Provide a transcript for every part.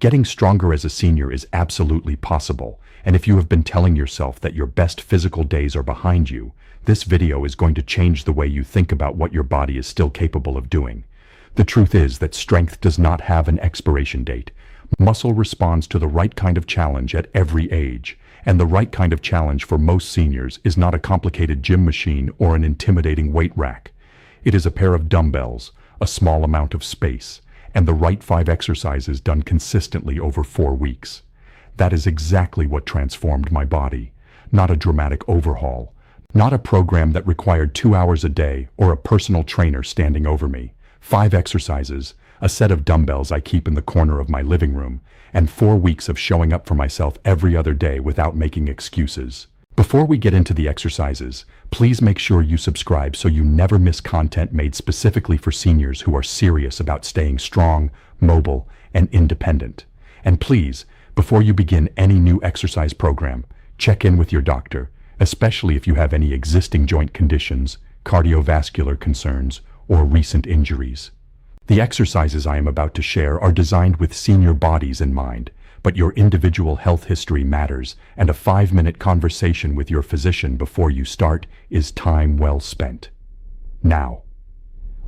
Getting stronger as a senior is absolutely possible, and if you have been telling yourself that your best physical days are behind you, this video is going to change the way you think about what your body is still capable of doing. The truth is that strength does not have an expiration date. Muscle responds to the right kind of challenge at every age, and the right kind of challenge for most seniors is not a complicated gym machine or an intimidating weight rack. It is a pair of dumbbells, a small amount of space, and the right 5 exercises done consistently over 4 weeks. That is exactly what transformed my body. Not a dramatic overhaul. Not a program that required 2 hours a day or a personal trainer standing over me. 5 exercises, a set of dumbbells I keep in the corner of my living room, and 4 weeks of showing up for myself every other day without making excuses. Before we get into the exercises, please make sure you subscribe so you never miss content made specifically for seniors who are serious about staying strong, mobile, and independent. And please, before you begin any new exercise program, check in with your doctor, especially if you have any existing joint conditions, cardiovascular concerns, or recent injuries. The exercises I am about to share are designed with senior bodies in mind, but your individual health history matters, and a 5-minute conversation with your physician before you start is time well spent. Now,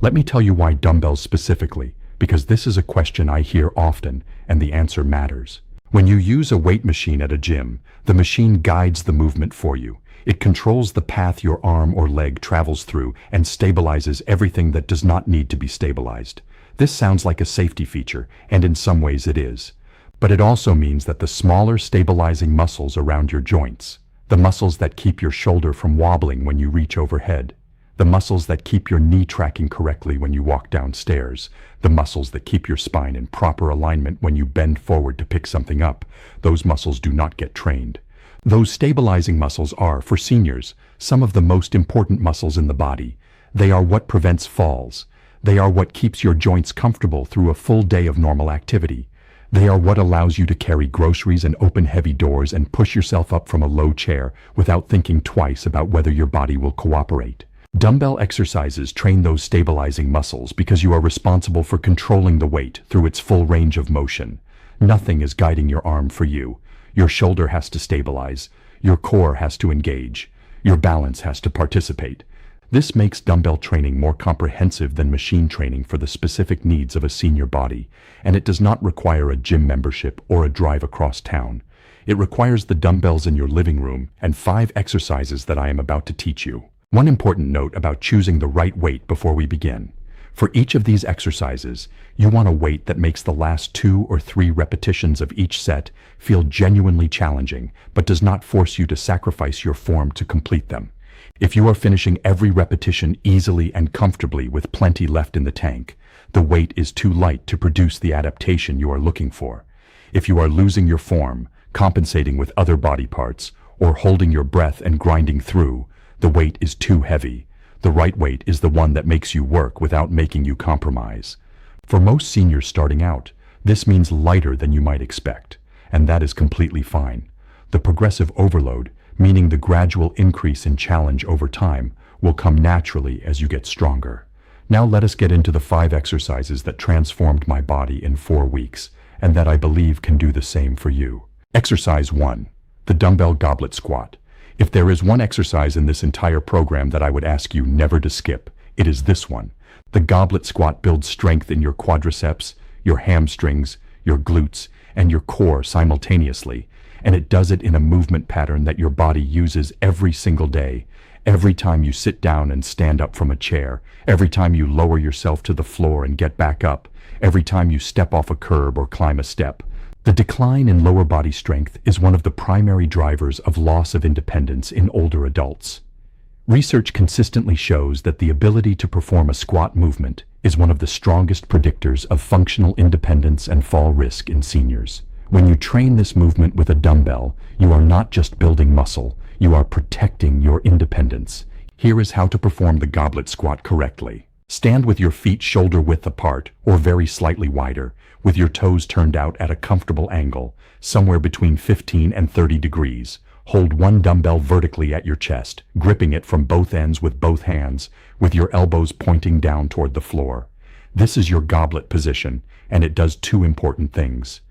let me tell you why dumbbells specifically, because this is a question I hear often, and the answer matters. When you use a weight machine at a gym, the machine guides the movement for you. It controls the path your arm or leg travels through and stabilizes everything that does not need to be stabilized. This sounds like a safety feature, and in some ways it is. But it also means that the smaller stabilizing muscles around your joints, the muscles that keep your shoulder from wobbling when you reach overhead, the muscles that keep your knee tracking correctly when you walk downstairs, the muscles that keep your spine in proper alignment when you bend forward to pick something up, those muscles do not get trained. Those stabilizing muscles are, for seniors, some of the most important muscles in the body. They are what prevents falls. They are what keeps your joints comfortable through a full day of normal activity. They are what allows you to carry groceries and open heavy doors and push yourself up from a low chair without thinking twice about whether your body will cooperate. Dumbbell exercises train those stabilizing muscles because you are responsible for controlling the weight through its full range of motion. Nothing is guiding your arm for you. Your shoulder has to stabilize. Your core has to engage. Your balance has to participate. This makes dumbbell training more comprehensive than machine training for the specific needs of a senior body, and it does not require a gym membership or a drive across town. It requires the dumbbells in your living room and 5 exercises that I am about to teach you. One important note about choosing the right weight before we begin. For each of these exercises, you want a weight that makes the last 2 or 3 repetitions of each set feel genuinely challenging, but does not force you to sacrifice your form to complete them. If you are finishing every repetition easily and comfortably with plenty left in the tank, the weight is too light to produce the adaptation you are looking for. If you are losing your form, compensating with other body parts, or holding your breath and grinding through, the weight is too heavy. The right weight is the one that makes you work without making you compromise. For most seniors starting out, this means lighter than you might expect, and that is completely fine. The progressive overload, meaning the gradual increase in challenge over time, will come naturally as you get stronger. Now let us get into the 5 exercises that transformed my body in 4 weeks, and that I believe can do the same for you. Exercise 1. The dumbbell goblet squat. If there is one exercise in this entire program that I would ask you never to skip, it is this one. The goblet squat builds strength in your quadriceps, your hamstrings, your glutes, and your core simultaneously, and it does it in a movement pattern that your body uses every single day. Every time you sit down and stand up from a chair, every time you lower yourself to the floor and get back up, every time you step off a curb or climb a step. The decline in lower body strength is one of the primary drivers of loss of independence in older adults. Research consistently shows that the ability to perform a squat movement is one of the strongest predictors of functional independence and fall risk in seniors. When you train this movement with a dumbbell, you are not just building muscle, you are protecting your independence. Here is how to perform the goblet squat correctly. Stand with your feet shoulder width apart or very slightly wider, with your toes turned out at a comfortable angle, somewhere between 15 and 30 degrees. Hold one dumbbell vertically at your chest, gripping it from both ends with both hands, with your elbows pointing down toward the floor. This is your goblet position, and it does 2 important things.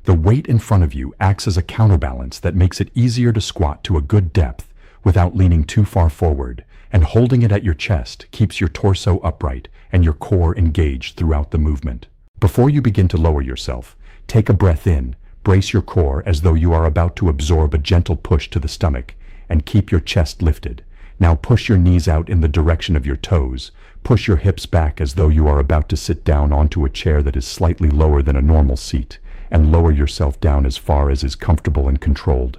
The weight in front of you acts as a counterbalance that makes it easier to squat to a good depth without leaning too far forward, and holding it at your chest keeps your torso upright and your core engaged throughout the movement. Before you begin to lower yourself, take a breath in, brace your core as though you are about to absorb a gentle push to the stomach, and keep your chest lifted. Now push your knees out in the direction of your toes. Push your hips back as though you are about to sit down onto a chair that is slightly lower than a normal seat, and lower yourself down as far as is comfortable and controlled.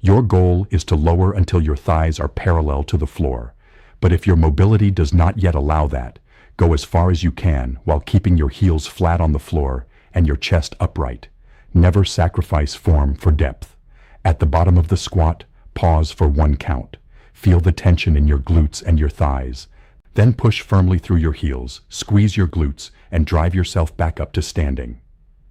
Your goal is to lower until your thighs are parallel to the floor. But if your mobility does not yet allow that, go as far as you can while keeping your heels flat on the floor and your chest upright. Never sacrifice form for depth. At the bottom of the squat, pause for 1 count. Feel the tension in your glutes and your thighs. Then push firmly through your heels, squeeze your glutes, and drive yourself back up to standing.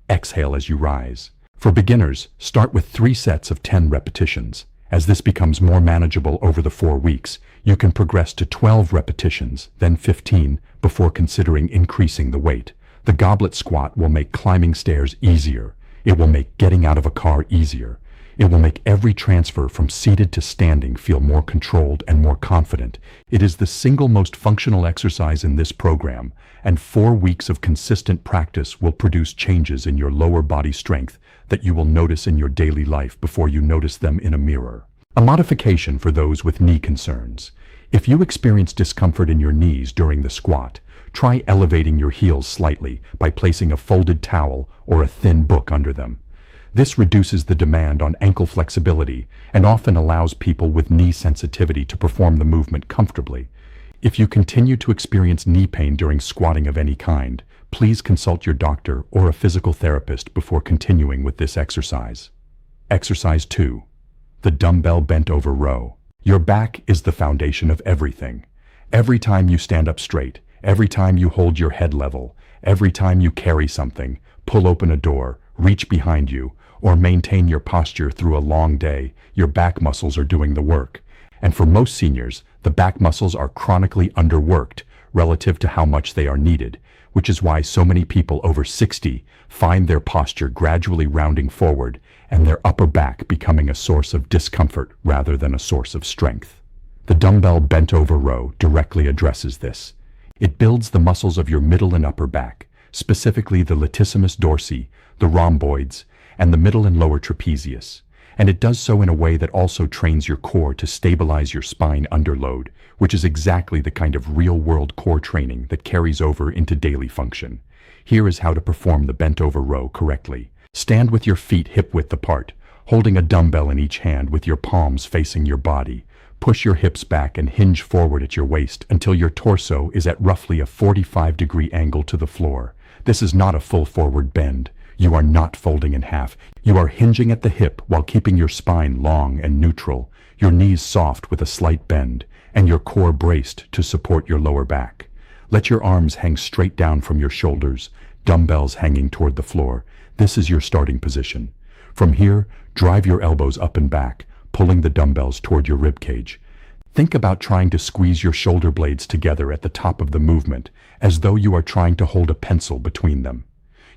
Exhale as you rise. For beginners, start with 3 sets of 10 repetitions. As this becomes more manageable over the 4 weeks, you can progress to 12 repetitions, then 15, before considering increasing the weight. The goblet squat will make climbing stairs easier. It will make getting out of a car easier. It will make every transfer from seated to standing feel more controlled and more confident. It is the single most functional exercise in this program, and 4 weeks of consistent practice will produce changes in your lower body strength that you will notice in your daily life before you notice them in a mirror. A modification for those with knee concerns. If you experience discomfort in your knees during the squat, try elevating your heels slightly by placing a folded towel or a thin book under them. This reduces the demand on ankle flexibility and often allows people with knee sensitivity to perform the movement comfortably. If you continue to experience knee pain during squatting of any kind, please consult your doctor or a physical therapist before continuing with this exercise. Exercise 2. The dumbbell bent over row. Your back is the foundation of everything. Every time you stand up straight, every time you hold your head level, every time you carry something, pull open a door, reach behind you, or maintain your posture through a long day, your back muscles are doing the work. And for most seniors, the back muscles are chronically underworked relative to how much they are needed, which is why so many people over 60 find their posture gradually rounding forward and their upper back becoming a source of discomfort rather than a source of strength. The dumbbell bent over row directly addresses this. It builds the muscles of your middle and upper back, specifically the latissimus dorsi, the rhomboids, and the middle and lower trapezius. And it does so in a way that also trains your core to stabilize your spine under load, which is exactly the kind of real-world core training that carries over into daily function. Here is how to perform the bent-over row correctly. Stand with your feet hip-width apart, holding a dumbbell in each hand with your palms facing your body. Push your hips back and hinge forward at your waist until your torso is at roughly a 45-degree angle to the floor. This is not a full forward bend. You are not folding in half. You are hinging at the hip while keeping your spine long and neutral, your knees soft with a slight bend, and your core braced to support your lower back. Let your arms hang straight down from your shoulders, dumbbells hanging toward the floor. This is your starting position. From here, drive your elbows up and back, pulling the dumbbells toward your rib cage. Think about trying to squeeze your shoulder blades together at the top of the movement, as though you are trying to hold a pencil between them.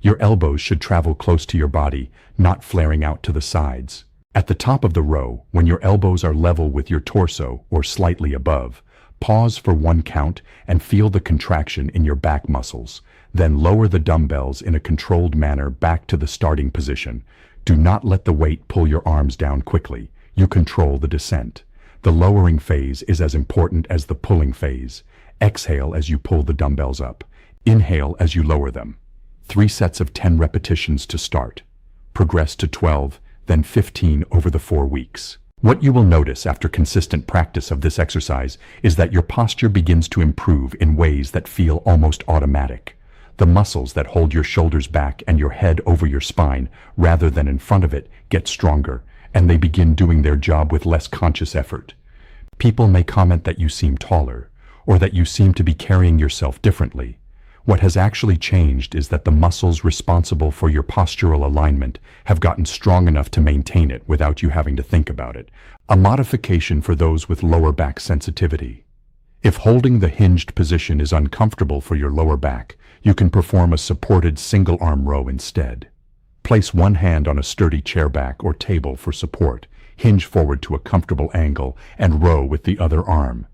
Your elbows should travel close to your body, not flaring out to the sides. At the top of the row, when your elbows are level with your torso or slightly above, pause for 1 count and feel the contraction in your back muscles. Then lower the dumbbells in a controlled manner back to the starting position. Do not let the weight pull your arms down quickly. You control the descent. The lowering phase is as important as the pulling phase. Exhale as you pull the dumbbells up. Inhale as you lower them. 3 sets of 10 repetitions to start. Progress to 12, then 15 over the 4 weeks. What you will notice after consistent practice of this exercise is that your posture begins to improve in ways that feel almost automatic. The muscles that hold your shoulders back and your head over your spine rather than in front of it get stronger, and they begin doing their job with less conscious effort. People may comment that you seem taller, or that you seem to be carrying yourself differently. What has actually changed is that the muscles responsible for your postural alignment have gotten strong enough to maintain it without you having to think about it. A modification for those with lower back sensitivity. If holding the hinged position is uncomfortable for your lower back, you can perform a supported single arm row instead. Place one hand on a sturdy chair back or table for support, hinge forward to a comfortable angle, and row with the other arm.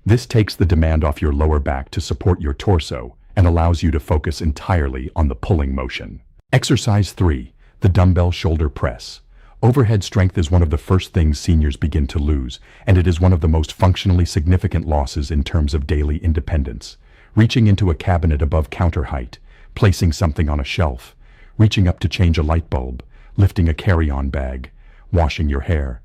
This takes the demand off your lower back to support your torso and allows you to focus entirely on the pulling motion. Exercise 3. The dumbbell shoulder press. Overhead strength is one of the first things seniors begin to lose, and it is one of the most functionally significant losses in terms of daily independence. Reaching into a cabinet above counter height, placing something on a shelf, reaching up to change a light bulb, lifting a carry-on bag, washing your hair.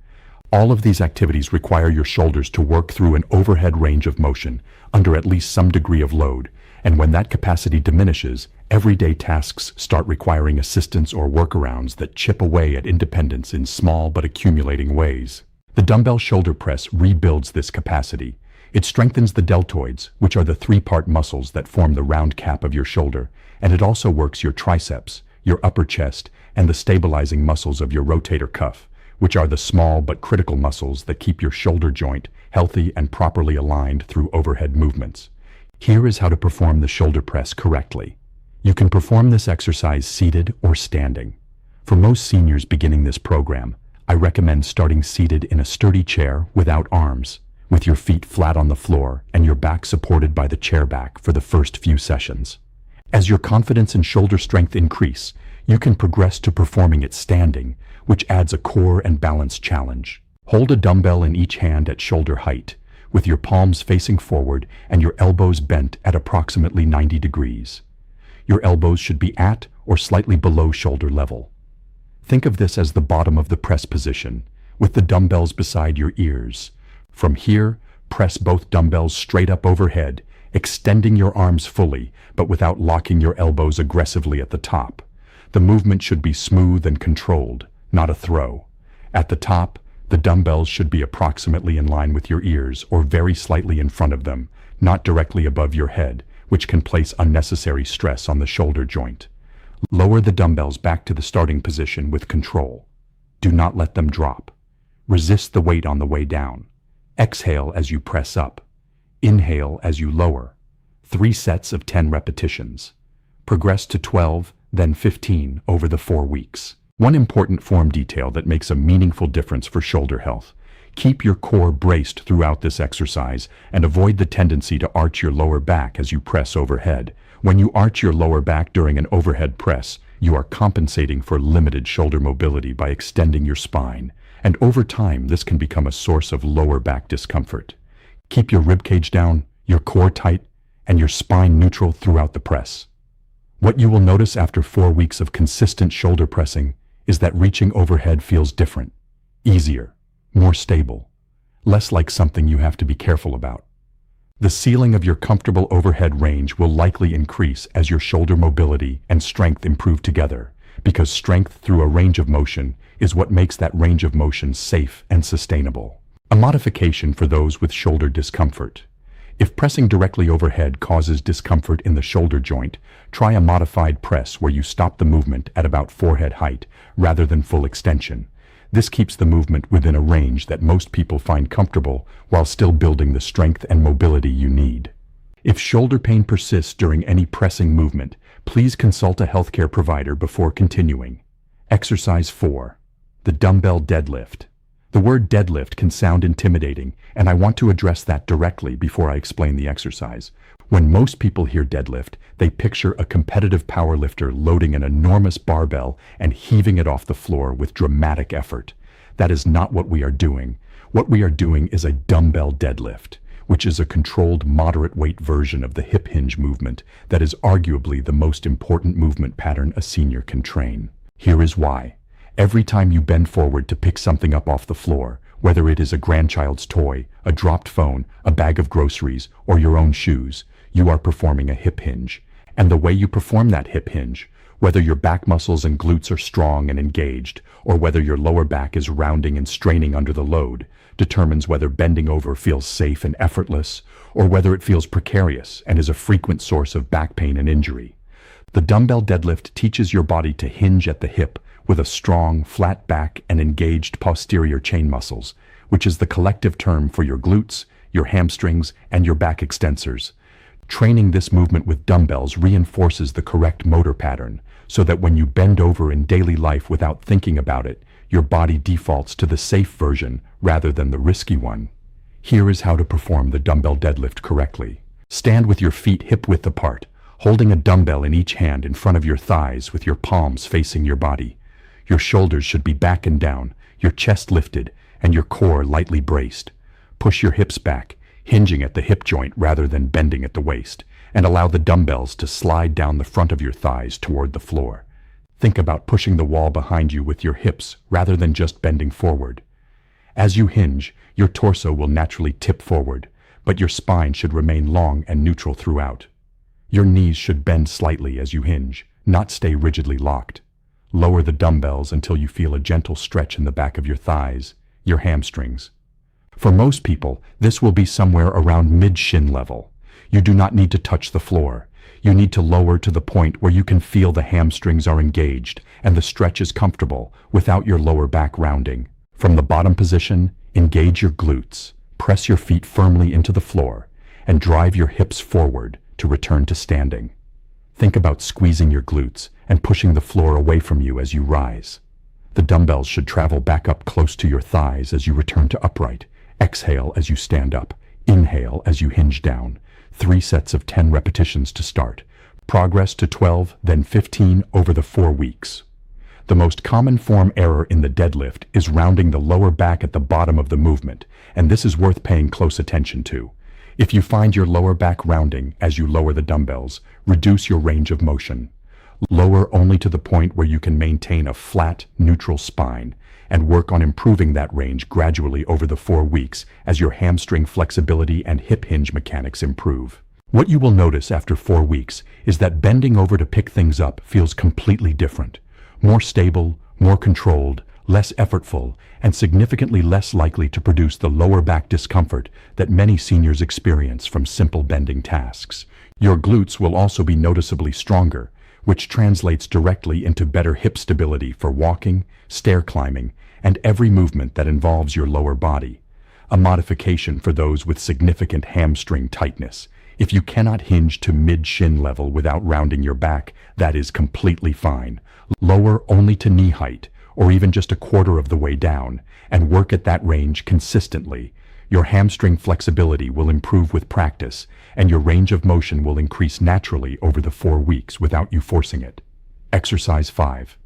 All of these activities require your shoulders to work through an overhead range of motion under at least some degree of load, and when that capacity diminishes, everyday tasks start requiring assistance or workarounds that chip away at independence in small but accumulating ways. The dumbbell shoulder press rebuilds this capacity. It strengthens the deltoids, which are the three-part muscles that form the round cap of your shoulder, and it also works your triceps, your upper chest, and the stabilizing muscles of your rotator cuff, which are the small but critical muscles that keep your shoulder joint healthy and properly aligned through overhead movements. Here is how to perform the shoulder press correctly. You can perform this exercise seated or standing. For most seniors beginning this program, I recommend starting seated in a sturdy chair without arms, with your feet flat on the floor and your back supported by the chair back for the first few sessions. As your confidence and shoulder strength increase, you can progress to performing it standing, which adds a core and balance challenge. Hold a dumbbell in each hand at shoulder height, with your palms facing forward and your elbows bent at approximately 90 degrees. Your elbows should be at or slightly below shoulder level. Think of this as the bottom of the press position, with the dumbbells beside your ears. From here, press both dumbbells straight up overhead, extending your arms fully, but without locking your elbows aggressively at the top. The movement should be smooth and controlled, not a throw. At the top, the dumbbells should be approximately in line with your ears or very slightly in front of them, not directly above your head, which can place unnecessary stress on the shoulder joint. Lower the dumbbells back to the starting position with control. Do not let them drop. Resist the weight on the way down. Exhale as you press up. Inhale as you lower. 3 sets of 10 repetitions. Progress to 12, then 15 over the 4 weeks. One important form detail that makes a meaningful difference for shoulder health. Keep your core braced throughout this exercise and avoid the tendency to arch your lower back as you press overhead. When you arch your lower back during an overhead press, you are compensating for limited shoulder mobility by extending your spine, and over time this can become a source of lower back discomfort. Keep your ribcage down, your core tight, and your spine neutral throughout the press. What you will notice after 4 weeks of consistent shoulder pressing is that reaching overhead feels different, easier, more stable, less like something you have to be careful about. The ceiling of your comfortable overhead range will likely increase as your shoulder mobility and strength improve together, because strength through a range of motion is what makes that range of motion safe and sustainable. A modification for those with shoulder discomfort. If pressing directly overhead causes discomfort in the shoulder joint, try a modified press where you stop the movement at about forehead height rather than full extension. This keeps the movement within a range that most people find comfortable while still building the strength and mobility you need. If shoulder pain persists during any pressing movement, please consult a healthcare provider before continuing. Exercise 4. The dumbbell deadlift. The word deadlift can sound intimidating, and I want to address that directly before I explain the exercise. When most people hear deadlift, they picture a competitive powerlifter loading an enormous barbell and heaving it off the floor with dramatic effort. That is not what we are doing. What we are doing is a dumbbell deadlift, which is a controlled moderate weight version of the hip hinge movement that is arguably the most important movement pattern a senior can train. Here is why. Every time you bend forward to pick something up off the floor, whether it is a grandchild's toy, a dropped phone, a bag of groceries, or your own shoes, you are performing a hip hinge. And the way you perform that hip hinge, whether your back muscles and glutes are strong and engaged, or whether your lower back is rounding and straining under the load, determines whether bending over feels safe and effortless, or whether it feels precarious and is a frequent source of back pain and injury. The dumbbell deadlift teaches your body to hinge at the hip with a strong, flat back and engaged posterior chain muscles, which is the collective term for your glutes, your hamstrings, and your back extensors. Training this movement with dumbbells reinforces the correct motor pattern, so that when you bend over in daily life without thinking about it, your body defaults to the safe version rather than the risky one. Here is how to perform the dumbbell deadlift correctly. Stand with your feet hip-width apart, holding a dumbbell in each hand in front of your thighs with your palms facing your body. Your shoulders should be back and down, your chest lifted, and your core lightly braced. Push your hips back, hinging at the hip joint rather than bending at the waist, and allow the dumbbells to slide down the front of your thighs toward the floor. Think about pushing the wall behind you with your hips rather than just bending forward. As you hinge, your torso will naturally tip forward, but your spine should remain long and neutral throughout. Your knees should bend slightly as you hinge, not stay rigidly locked. Lower the dumbbells until you feel a gentle stretch in the back of your thighs, your hamstrings. For most people, this will be somewhere around mid-shin level. You do not need to touch the floor. You need to lower to the point where you can feel the hamstrings are engaged and the stretch is comfortable without your lower back rounding. From the bottom position, engage your glutes, press your feet firmly into the floor, and drive your hips forward to return to standing. Think about squeezing your glutes and pushing the floor away from you as you rise. The dumbbells should travel back up close to your thighs as you return to upright. Exhale as you stand up. Inhale as you hinge down. 3 sets of 10 repetitions to start. Progress to 12, then 15 over the 4 weeks. The most common form error in the deadlift is rounding the lower back at the bottom of the movement, and this is worth paying close attention to. If you find your lower back rounding as you lower the dumbbells, reduce your range of motion. Lower only to the point where you can maintain a flat, neutral spine, and work on improving that range gradually over the 4 weeks as your hamstring flexibility and hip hinge mechanics improve. What you will notice after 4 weeks is that bending over to pick things up feels completely different. More stable, more controlled, less effortful, and significantly less likely to produce the lower back discomfort that many seniors experience from simple bending tasks. Your glutes will also be noticeably stronger, which translates directly into better hip stability for walking, stair climbing, and every movement that involves your lower body. A modification for those with significant hamstring tightness. If you cannot hinge to mid-shin level without rounding your back, that is completely fine. Lower only to knee height, or even just a quarter of the way down, and work at that range consistently. Your hamstring flexibility will improve with practice, and your range of motion will increase naturally over the 4 weeks without you forcing it. Exercise 5.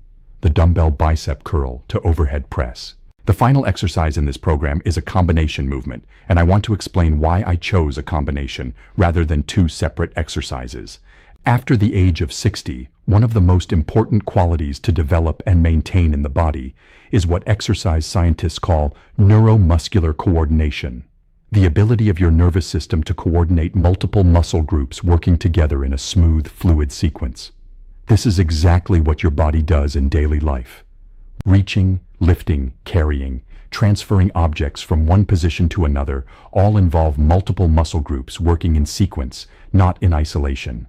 The dumbbell bicep curl to overhead press. The final exercise in this program is a combination movement, and I want to explain why I chose a combination rather than 2 separate exercises. After the age of 60, one of the most important qualities to develop and maintain in the body is what exercise scientists call neuromuscular coordination. The ability of your nervous system to coordinate multiple muscle groups working together in a smooth, fluid sequence. This is exactly what your body does in daily life. Reaching, lifting, carrying, transferring objects from one position to another all involve multiple muscle groups working in sequence, not in isolation.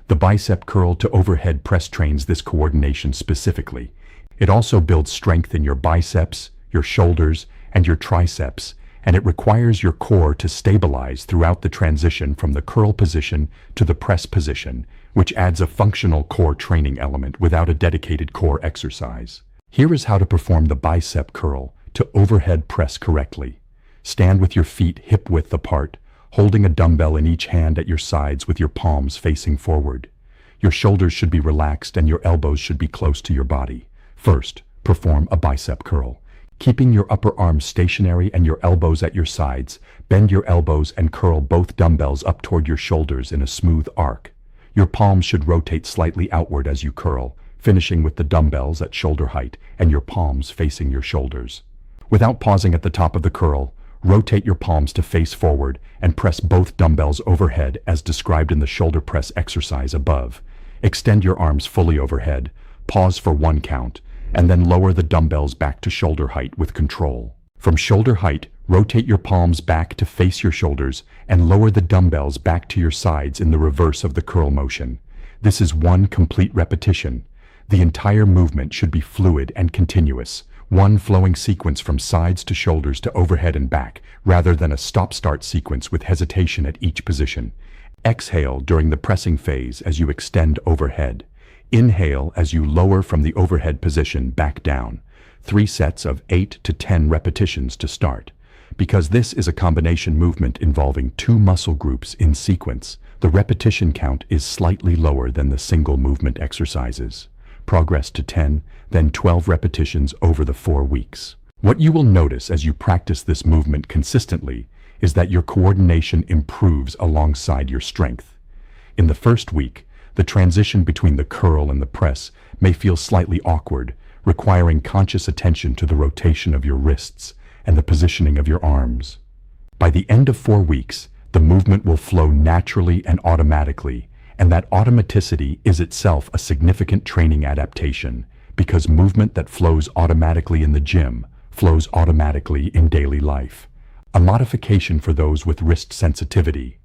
The bicep curl to overhead press trains this coordination specifically. It also builds strength in your biceps, your shoulders, and your triceps, and it requires your core to stabilize throughout the transition from the curl position to the press position, which adds a functional core training element without a dedicated core exercise. Here is how to perform the bicep curl to overhead press correctly. Stand with your feet hip-width apart, holding a dumbbell in each hand at your sides with your palms facing forward. Your shoulders should be relaxed and your elbows should be close to your body. First, perform a bicep curl. Keeping your upper arms stationary and your elbows at your sides, bend your elbows and curl both dumbbells up toward your shoulders in a smooth arc. Your palms should rotate slightly outward as you curl, finishing with the dumbbells at shoulder height and your palms facing your shoulders. Without pausing at the top of the curl, rotate your palms to face forward and press both dumbbells overhead as described in the shoulder press exercise above. Extend your arms fully overhead, pause for 1 count, and then lower the dumbbells back to shoulder height with control. From shoulder height, rotate your palms back to face your shoulders and lower the dumbbells back to your sides in the reverse of the curl motion. This is 1 complete repetition. The entire movement should be fluid and continuous, one flowing sequence from sides to shoulders to overhead and back, rather than a stop-start sequence with hesitation at each position. Exhale during the pressing phase as you extend overhead. Inhale as you lower from the overhead position back down. 3 sets of 8 to 10 repetitions to start. Because this is a combination movement involving 2 muscle groups in sequence, the repetition count is slightly lower than the single movement exercises. Progress to 10, then 12 repetitions over the 4 weeks. What you will notice as you practice this movement consistently is that your coordination improves alongside your strength. In the first week, the transition between the curl and the press may feel slightly awkward, requiring conscious attention to the rotation of your wrists and the positioning of your arms. By the end of 4 weeks, the movement will flow naturally and automatically, and that automaticity is itself a significant training adaptation, because movement that flows automatically in the gym flows automatically in daily life. A modification for those with wrist sensitivity.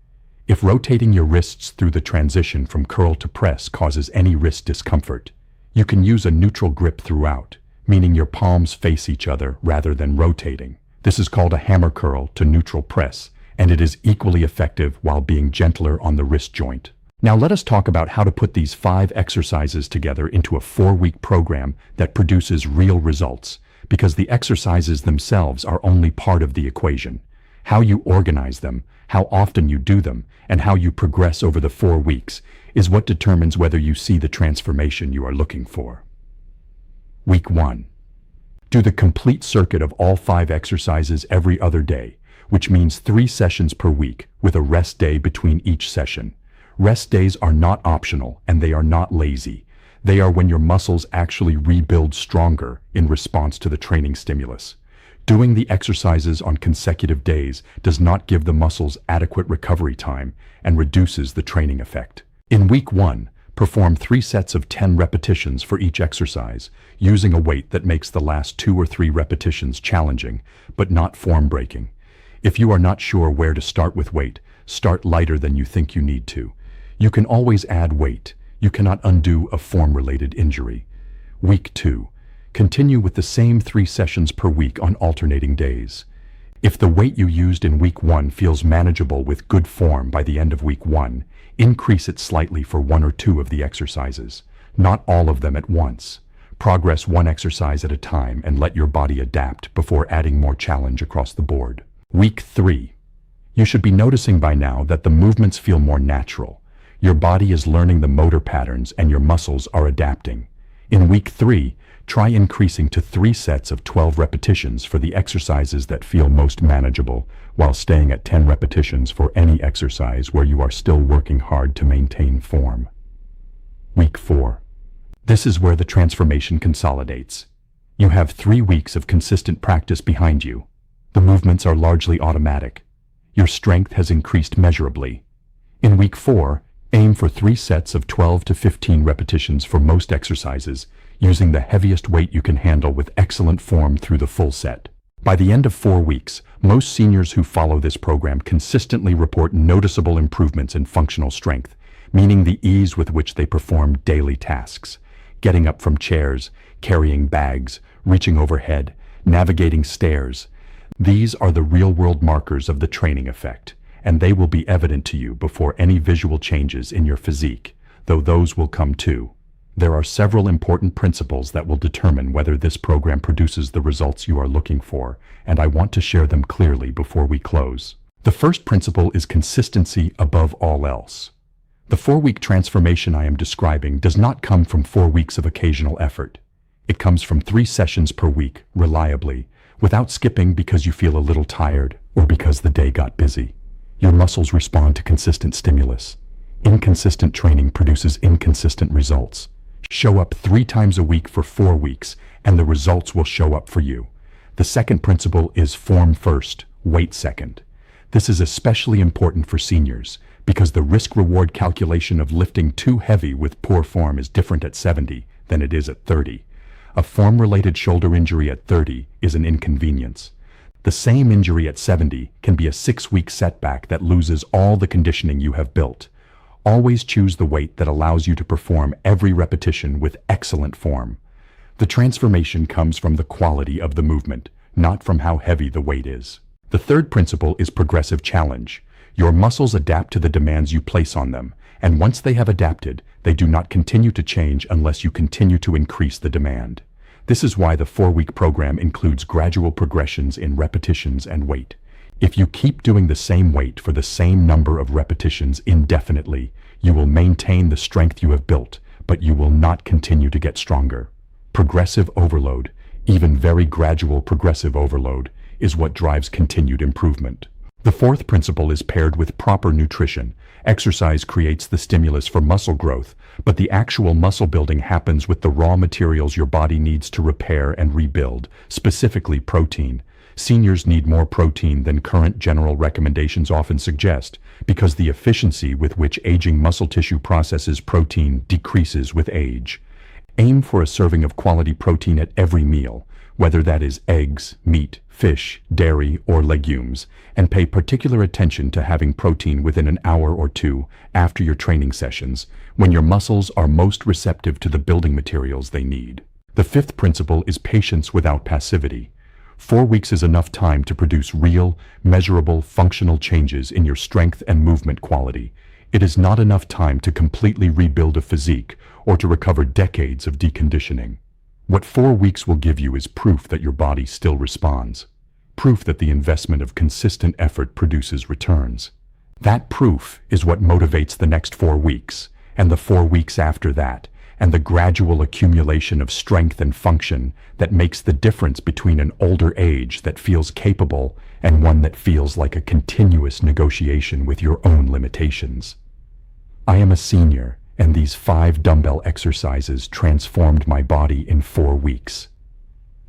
If rotating your wrists through the transition from curl to press causes any wrist discomfort, you can use a neutral grip throughout, meaning your palms face each other rather than rotating. This is called a hammer curl to neutral press, and it is equally effective while being gentler on the wrist joint. Now let us talk about how to put these 5 exercises together into a 4-week program that produces real results, because the exercises themselves are only part of the equation. How you organize them, how often you do them, and how you progress over the 4 weeks is what determines whether you see the transformation you are looking for. Week 1. Do the complete circuit of all 5 exercises every other day, which means 3 sessions per week with a rest day between each session. Rest days are not optional and they are not lazy. They are when your muscles actually rebuild stronger in response to the training stimulus. Doing the exercises on consecutive days does not give the muscles adequate recovery time and reduces the training effect. In week 1, perform 3 sets of 10 repetitions for each exercise, using a weight that makes the last 2 or 3 repetitions challenging, but not form-breaking. If you are not sure where to start with weight, start lighter than you think you need to. You can always add weight. You cannot undo a form-related injury. Week 2. Continue with the same 3 sessions per week on alternating days. If the weight you used in week 1 feels manageable with good form by the end of week 1, increase it slightly for 1 or 2 of the exercises, not all of them at once. Progress 1 exercise at a time and let your body adapt before adding more challenge across the board. Week 3. You should be noticing by now that the movements feel more natural. Your body is learning the motor patterns and your muscles are adapting. In week 3, try increasing to 3 sets of 12 repetitions for the exercises that feel most manageable, while staying at 10 repetitions for any exercise where you are still working hard to maintain form. Week 4. This is where the transformation consolidates. You have 3 weeks of consistent practice behind you. The movements are largely automatic. Your strength has increased measurably. In week 4, aim for 3 sets of 12 to 15 repetitions for most exercises, using the heaviest weight you can handle with excellent form through the full set. By the end of 4 weeks, most seniors who follow this program consistently report noticeable improvements in functional strength, meaning the ease with which they perform daily tasks. Getting up from chairs, carrying bags, reaching overhead, navigating stairs. These are the real-world markers of the training effect, and they will be evident to you before any visual changes in your physique, though those will come too. There are several important principles that will determine whether this program produces the results you are looking for, and I want to share them clearly before we close. The first principle is consistency above all else. The 4-week transformation I am describing does not come from 4 weeks of occasional effort. It comes from 3 sessions per week, reliably, without skipping because you feel a little tired or because the day got busy. Your muscles respond to consistent stimulus. Inconsistent training produces inconsistent results. Show up 3 times a week for 4 weeks, and the results will show up for you. The second principle is form first, weight second. This is especially important for seniors, because the risk-reward calculation of lifting too heavy with poor form is different at 70 than it is at 30. A form-related shoulder injury at 30 is an inconvenience. The same injury at 70 can be a 6-week setback that loses all the conditioning you have built. Always choose the weight that allows you to perform every repetition with excellent form. The transformation comes from the quality of the movement, not from how heavy the weight is. The third principle is progressive challenge. Your muscles adapt to the demands you place on them, And once they have adapted, they do not continue to change unless you continue to increase the demand. This is why the 4-week program includes gradual progressions in repetitions and weight. If you keep doing the same weight for the same number of repetitions indefinitely, you will maintain the strength you have built, but you will not continue to get stronger. Progressive overload, even very gradual progressive overload, is what drives continued improvement. The fourth principle is paired with proper nutrition. Exercise creates the stimulus for muscle growth, but the actual muscle building happens with the raw materials your body needs to repair and rebuild, specifically protein. Seniors need more protein than current general recommendations often suggest, because the efficiency with which aging muscle tissue processes protein decreases with age. Aim for a serving of quality protein at every meal, whether that is eggs, meat, fish, dairy, or legumes, and pay particular attention to having protein within an hour or two after your training sessions, when your muscles are most receptive to the building materials they need. The fifth principle is patience without passivity. 4 weeks is enough time to produce real, measurable, functional changes in your strength and movement quality. It is not enough time to completely rebuild a physique or to recover decades of deconditioning. What 4 weeks will give you is proof that your body still responds. Proof that the investment of consistent effort produces returns. That proof is what motivates the next 4 weeks, and the 4 weeks after that, and the gradual accumulation of strength and function that makes the difference between an older age that feels capable and one that feels like a continuous negotiation with your own limitations. I am a senior, and these 5 dumbbell exercises transformed my body in 4 weeks.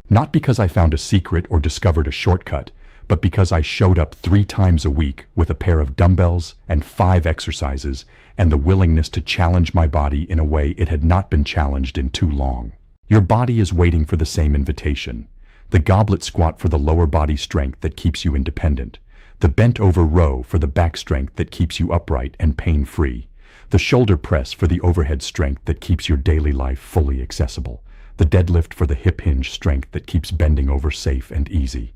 Not because I found a secret or discovered a shortcut, but because I showed up 3 times a week with a pair of dumbbells and 5 exercises and the willingness to challenge my body in a way it had not been challenged in too long. Your body is waiting for the same invitation. The goblet squat for the lower body strength that keeps you independent. The bent over row for the back strength that keeps you upright and pain-free. The shoulder press for the overhead strength that keeps your daily life fully accessible. The deadlift for the hip hinge strength that keeps bending over safe and easy.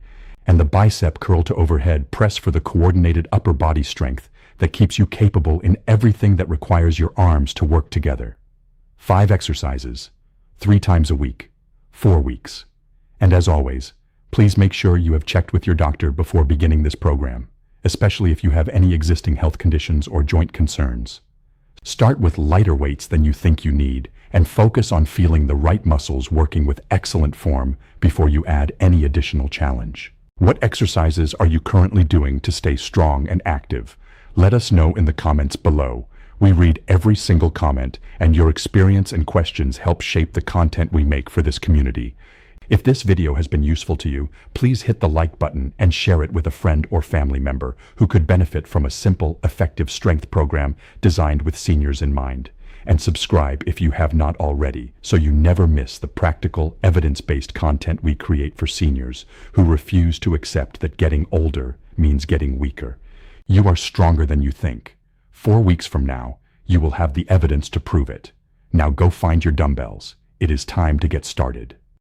And the bicep curl to overhead press for the coordinated upper body strength that keeps you capable in everything that requires your arms to work together. 5 exercises, 3 times a week, 4 weeks. And as always, please make sure you have checked with your doctor before beginning this program, especially if you have any existing health conditions or joint concerns. Start with lighter weights than you think you need, and focus on feeling the right muscles working with excellent form before you add any additional challenge. What exercises are you currently doing to stay strong and active? Let us know in the comments below. We read every single comment, and your experience and questions help shape the content we make for this community. If this video has been useful to you, please hit the like button and share it with a friend or family member who could benefit from a simple, effective strength program designed with seniors in mind. And subscribe if you have not already, so you never miss the practical, evidence-based content we create for seniors who refuse to accept that getting older means getting weaker. You are stronger than you think. 4 weeks from now, you will have the evidence to prove it. Now go find your dumbbells. It is time to get started.